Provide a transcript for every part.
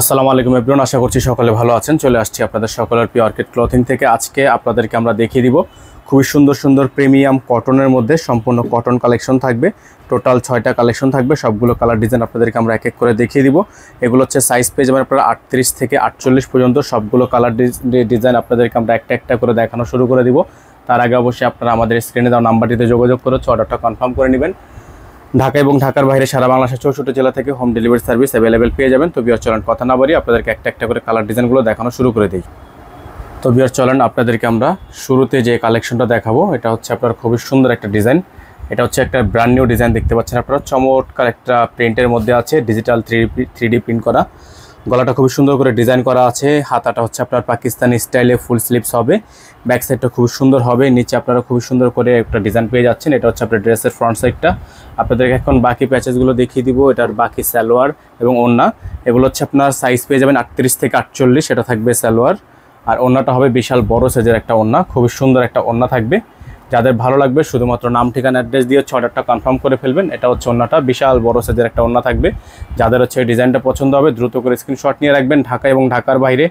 আসসালামু আলাইকুম এভরিওয়ান, আশা করছি সকলে ভালো আছেন। চলে আসছি আপনাদের সকলের প্রিয় অর্কিড ক্লথিং থেকে। আজকে আপনাদেরকে আমরা দেখিয়ে দিব খুবই সুন্দর সুন্দর প্রিমিয়াম কটনের মধ্যে সম্পূর্ণ কটন কালেকশন থাকবে। টোটাল 6টা কালেকশন থাকবে, সবগুলো কালার ডিজাইন আপনাদেরকে আমরা এক এক করে দেখিয়ে দিব। এগুলো হচ্ছে সাইজ পেয়ে যাবেন আপনারা 38 থেকে 48 পর্যন্ত। সবগুলো কালার ডিজাইন আপনাদেরকে আমরা একটা একটা করে দেখানো শুরু করে দিব। তার আগে অবশ্যই আপনারা আমাদের স্ক্রিনে দেওয়া নাম্বারটিতে যোগাযোগ করে অর্ডারটা কনফার্ম করে নেবেন। ঢাকা এবং ঢাকার বাইরে সারা বাংলাদেশের 64 জেলা থেকে হোম ডেলিভারি সার্ভিস অ্যাভেলেবেল পেয়ে যাবেন। তো বিয়ার চলেন কথা না বাড়িয়ে আপনাদেরকে একটা একটা করে কালার ডিজাইনগুলো দেখানো শুরু করে দিই। তো বিয়ার চলেন আপনাদেরকে আমরা শুরুতে যে কালেকশনটা দেখাবো, এটা হচ্ছে আপনার খুবই সুন্দর একটা ডিজাইন। এটা হচ্ছে একটা ব্র্যান্ড নিউ ডিজাইন দেখতে পাচ্ছেন আপনারা। চমৎকার একটা প্রিন্টের মধ্যে আছে, ডিজিটাল 3D প্রিন্ট করা। গলাটা খুবই সুন্দর করে ডিজাইন করা আছে। হাতাটা হচ্ছে আপনার পাকিস্তানি স্টাইলে ফুল স্লিভস হবে। ব্যাক সাইডটা খুব সুন্দর হবে। নিচে আপনারা খুব সুন্দর করে একটা ডিজাইন পেয়ে যাচ্ছেন। এটা হচ্ছে আপনার ড্রেসের ফ্রন্ট সাইডটা। আপনাদেরকে এখন বাকি প্যাচেসগুলো দেখিয়ে দিব। এটার বাকি সালোয়ার এবং ওড়না, এগুলো হচ্ছে আপনার সাইজ পেয়ে যাবেন 38 থেকে 48। এটা থাকবে সালোয়ার, আর ওড়নাটা হবে বিশাল বড় সাইজের একটা ওড়না। খুবই সুন্দর একটা ওড়না থাকবে। যাদের ভালো লাগবে শুধুমাত্র নাম ঠিকানা অ্যাড্রেস দিয়ে অর্ডারটা কনফার্ম করে ফেলবেন। এটা হচ্ছে ওড়নাটা, বিশাল বড় সাইজের একটা ওড়না থাকবে। যাদের হচ্ছে এই ডিজাইনটা পছন্দ হবে দ্রুত করে স্ক্রিনশট নিয়ে রাখবেন। ঢাকা এবং ঢাকার বাইরে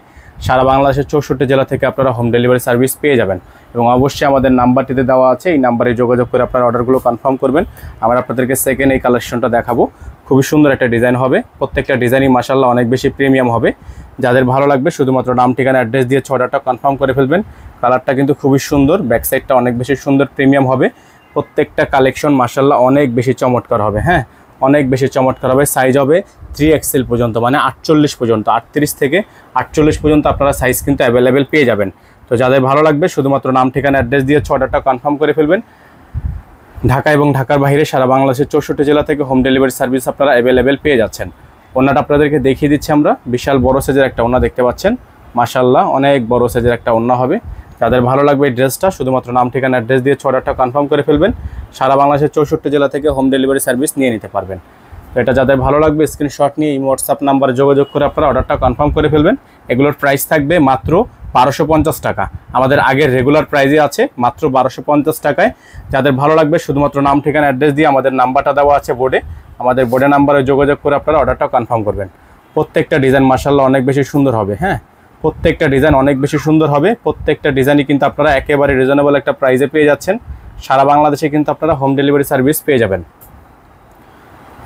সারা বাংলাদেশের 64 জেলা থেকে আপনারা হোম ডেলিভারি সার্ভিস পেয়ে যাবেন। এবং অবশ্যই আমাদের নাম্বারটিতে দেওয়া আছে, এই নাম্বারে যোগাযোগ করে আপনারা অর্ডারগুলো কনফার্ম করবেন। আমরা আপনাদেরকে সেকেন্ড এই কালেকশনটা দেখাবো। খুবই সুন্দর একটা ডিজাইন হবে। প্রত্যেকটা ডিজাইনই মাশাআল্লাহ অনেক বেশি প্রিমিয়াম হবে। যাদের ভালো লাগবে শুধুমাত্র নাম ঠিকানা অ্যাড্রেস দিয়ে অর্ডারটা কনফার্ম করে ফেলবেন। কালারটা কিন্তু খুবই সুন্দর, ব্যাক সাইডটা অনেক বেশি সুন্দর প্রিমিয়াম হবে। প্রত্যেকটা কালেকশন মাশাআল্লাহ অনেক বেশি চমৎকার হবে। হ্যাঁ, অনেক বেশি চমৎকার হবে। সাইজ হবে 3XL পর্যন্ত, মানে 48 পর্যন্ত। 38 থেকে 48 পর্যন্ত আপনারা সাইজ কিন্তু অ্যাভেলেবেল পেয়ে যাবেন। তো যাদের ভালো লাগবে শুধুমাত্র নাম ঠিকানা অ্যাড্রেস দিয়ে অর্ডারটা কনফার্ম করে ফেলবেন। ঢাকা এবং ঢাকার বাইরে সারা বাংলাদেশের 64 জেলা থেকে হোম ডেলিভারি সার্ভিস আপনারা অ্যাভেলেবেল পেয়ে যাচ্ছেন। ওড়নাটা আপনাদেরকে দেখিয়ে দিচ্ছি আমরা। বিশাল বড় সাইজের একটা ওড়না দেখতে পাচ্ছেন। মাশাআল্লাহ অনেক বড় সাইজের একটা ওড়না হবে। যাদের ভালো লাগবে এই ড্রেসটা শুধুমাত্র নাম ঠিকানা অ্যাড্রেস দিয়ে অর্ডারটা কনফার্ম করে ফেলবেন। সারা বাংলাদেশের 64 জেলা থেকে হোম ডেলিভারি সার্ভিস নিয়ে নিতে পারবেন। তো এটা যাদের ভালো লাগবে স্ক্রিনশট নিয়ে এই হোয়াটসঅ্যাপ নাম্বারে যোগাযোগ করে আপনারা অর্ডারটা কনফার্ম করে ফেলবেন। এগুলোর প্রাইস থাকবে মাত্র 1250 টাকা। আমাদের আগের রেগুলার প্রাইসে আছে মাত্র 1250 টাকায়। যাদের ভালো লাগবে শুধুমাত্র নাম ঠিকানা অ্যাড্রেস দিয়ে আমাদের নাম্বারটা দেওয়া আছে বোর্ডে, আমাদের বোর্ডে নাম্বারে যোগাযোগ করে আপনারা অর্ডারটা কনফার্ম করবেন। প্রত্যেকটা ডিজাইন মাশাআল্লাহ অনেক বেশি সুন্দর হবে। হ্যাঁ, প্রত্যেকটা ডিজাইন অনেক বেশি সুন্দর হবে। প্রত্যেকটা ডিজাইনই কিন্তু আপনারা একেবারে রিজনেবল একটা প্রাইসে পেয়ে যাচ্ছেন। সারা বাংলাদেশে কিন্তু আপনারা হোম ডেলিভারি সার্ভিস পেয়ে যাবেন।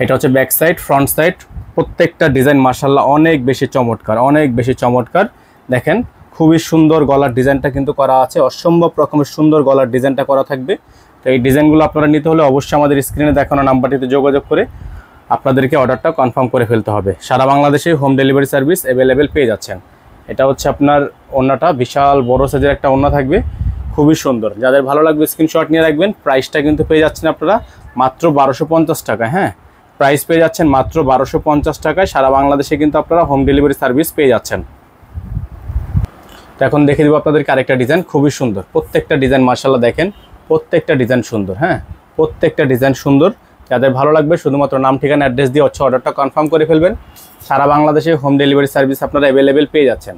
এটা হচ্ছে ব্যাক সাইড, ফ্রন্ট সাইড। প্রত্যেকটা ডিজাইন মাশাআল্লাহ অনেক বেশি চমৎকার, অনেক বেশি চমৎকার। দেখেন খুবই সুন্দর গলার ডিজাইনটা কিন্তু করা আছে। অসম্ভব রকমের সুন্দর গলার ডিজাইনটা করা থাকবে। তো এই ডিজাইনগুলো আপনারা নিতে হলে অবশ্যই আমাদের স্ক্রিনে দেখানো নাম্বারটিতে যোগাযোগ করে আপনাদেরকে অর্ডারটা কনফার্ম করে ফেলতে হবে। সারা বাংলাদেশে হোম ডেলিভারি সার্ভিস অ্যাভেলেবেল পেয়ে যাচ্ছেন। এটা হচ্ছে আপনার ওড়নাটা, বিশাল বড় সাইজের একটা ওড়না থাকবে, খুবই সুন্দর। যাদের ভালো লাগবে স্ক্রিনশট নিয়ে রাখবেন। প্রাইসটা কিন্তু পেয়ে যাচ্ছেন আপনারা মাত্র 1250 টাকা। হ্যাঁ, প্রাইস পেয়ে যাচ্ছেন মাত্র 1250 টাকায়। সারা বাংলাদেশে কিন্তু আপনারা হোম ডেলিভারি সার্ভিস পেয়ে যাচ্ছেন। তো এখন দেখে দিব আপনাদেরকে আরেকটা ডিজাইন, খুবই সুন্দর। প্রত্যেকটা ডিজাইন মাশাআল্লাহ দেখেন, প্রত্যেকটা ডিজাইন সুন্দর। হ্যাঁ, প্রত্যেকটা ডিজাইন সুন্দর। যাদের ভালো লাগবে শুধুমাত্র নাম ঠিকানা অ্যাড্রেস দিয়ে অর্ডারটা কনফার্ম করে ফেলবেন। সারা বাংলাদেশে হোম ডেলিভারি সার্ভিস আপনারা অ্যাভেলেবেল পেয়ে যাচ্ছেন।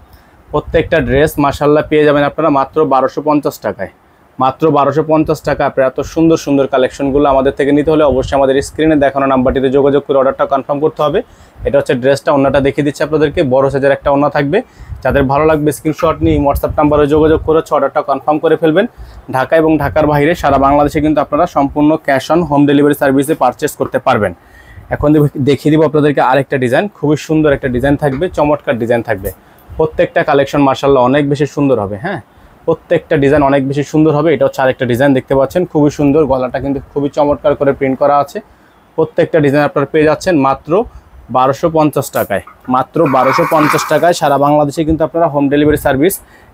প্রত্যেকটা ড্রেস মাশাআল্লাহ পেয়ে যাবেন আপনারা মাত্র 1250 টাকায়। মাত্র 1250 টাকা। আপনারা এত সুন্দর সুন্দর কালেকশনগুলো আমাদের থেকে নিতে হলে অবশ্যই আমাদের স্ক্রিনে দেখানো নাম্বারটিতে যোগাযোগ করে অর্ডারটা কনফার্ম করতে হবে। এটা হচ্ছে ড্রেসটা। ওড়নাটা দেখিয়ে দিচ্ছি আপনাদেরকে, বড় সাইজের একটা ওড়না থাকবে। যাদের ভালো লাগবে স্ক্রিনশট নিয়ে হোয়াটসঅ্যাপ নাম্বারে যোগাযোগ করে অর্ডারটা কনফার্ম করে ফেলবেন। ঢাকা এবং ঢাকার বাইরে সারা বাংলাদেশে কিন্তু আপনারা সম্পূর্ণ ক্যাশ অন হোম ডেলিভারি সার্ভিসে পারচেস করতে পারবেন। এখন দেখিয়ে দিব আপনাদেরকে আরেকটা ডিজাইন। খুবই সুন্দর একটা ডিজাইন থাকবে, চমৎকার ডিজাইন থাকবে। প্রত্যেকটা কালেকশন মাশাআল্লাহ অনেক বেশি সুন্দর হবে। হ্যাঁ, প্রত্যেকটা ডিজাইন অনেক বেশি সুন্দর হবে। এটা হচ্ছে আরেকটা ডিজাইন দেখতে পাচ্ছেন, খুবই সুন্দর। গলাটা কিন্তু খুবই চমৎকার করে প্রিন্ট করা আছে। প্রত্যেকটা ডিজাইন আপনারা পেয়ে যাচ্ছেন মাত্র 1250 টাকায়। মাত্র 1250 টাকায় সারা বাংলাদেশে কিন্তু আপনারা হোম ডেলিভারি সার্ভিস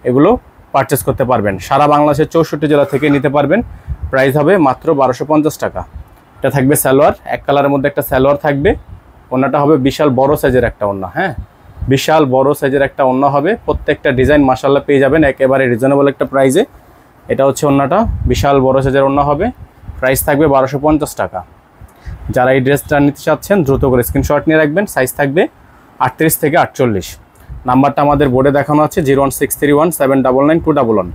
এগুলো পারচেস করতে পারবেন। সারা বাংলাদেশের 64 জেলা থেকে নিতে পারবেন। প্রাইস হবে মাত্র 1250 টাকা। এটা থাকবে সালোয়ার, এক কালারের মধ্যে একটা সালোয়ার থাকবে। ওড়নাটা হবে বিশাল বড় সাইজের একটা ওড়না। হ্যাঁ, বিশাল বড় সাইজের একটা ওড়না হবে। প্রত্যেকটা ডিজাইন মাশাআল্লাহ পেয়ে যাবেন একেবারে রিজনেবল একটা প্রাইসে। এটা হচ্ছে ওড়নাটা, বিশাল বড় সাইজের ওড়না হবে। প্রাইস থাকবে 1250 টাকা। যারা এই ড্রেসটা নিতে চাচ্ছেন দ্রুত করে স্ক্রিনশট নিয়ে রাখবেন। সাইজ থাকবে 38 থেকে 48। নাম্বারটা আমাদের বোর্ডে দেখানো আছে 01631799211।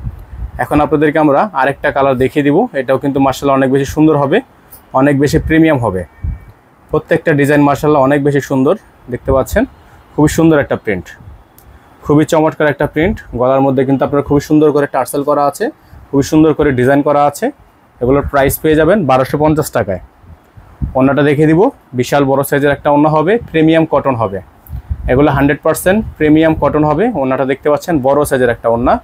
এখন আপনাদেরকে আমরা আরেকটা কালার দেখিয়ে দিব। এটাও কিন্তু মাশাআল্লাহ অনেক বেশি সুন্দর হবে, অনেক বেশি প্রিমিয়াম হবে। প্রত্যেকটা ডিজাইন মাশাআল্লাহ অনেক বেশি সুন্দর দেখতে পাচ্ছেন। খুবই সুন্দর একটা প্রিন্ট, খুবই চমৎকার একটা প্রিন্ট। গলার মধ্যে কিন্তু আপনার খুবই সুন্দর করে টার্সেল করা আছে, খুবই সুন্দর করে ডিজাইন করা আছে। এগুলোর প্রাইস পেয়ে যাবেন 1250 টাকায়। ওন্নাটা দেখে দিব, বিশাল বড় সাইজের একটা ওন্না হবে, প্রিমিয়াম কটন হবে। এগুলো 100% প্রিমিয়াম কটন হবে। ওন্নাটা দেখতে পাচ্ছেন বড় সাইজের একটা ওন্না।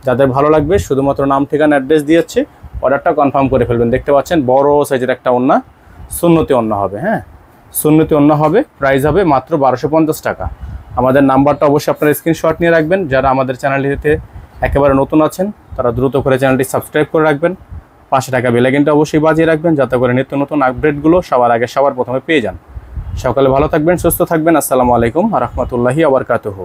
যাদের ভালো লাগবে শুধুমাত্র নাম ঠিকানা অ্যাড্রেস দিয়েছে, অর্ডারটা কনফার্ম করে ফেলবেন। দেখতে পাচ্ছেন বড় সাইজের একটা ওন্না, সুন্নতি ওন্না হবে। হ্যাঁ, সুন্নতি ওন্না হবে, প্রাইস হবে মাত্র 1250 টাকা। আমাদের নাম্বারটা অবশ্যই আপনারা স্ক্রিনশট নিয়ে রাখবেন। যারা আমাদের চ্যানেলটিতে একেবারে নতুন আছেন তারা দ্রুত করে চ্যানেলটি সাবস্ক্রাইব করে রাখবেন, পাশে থাকা বেল আইকনটা অবশ্যই বাজিয়ে রাখবেন, যাতে করে নিত্য নতুন আপডেটগুলো সবার আগে সবার প্রথমে পেয়ে যান। সকালে ভালো থাকবেন, সুস্থ থাকবেন। আসসালামু আলাইকুম ওয়া রাহমাতুল্লাহি ওয়া বারাকাতুহু।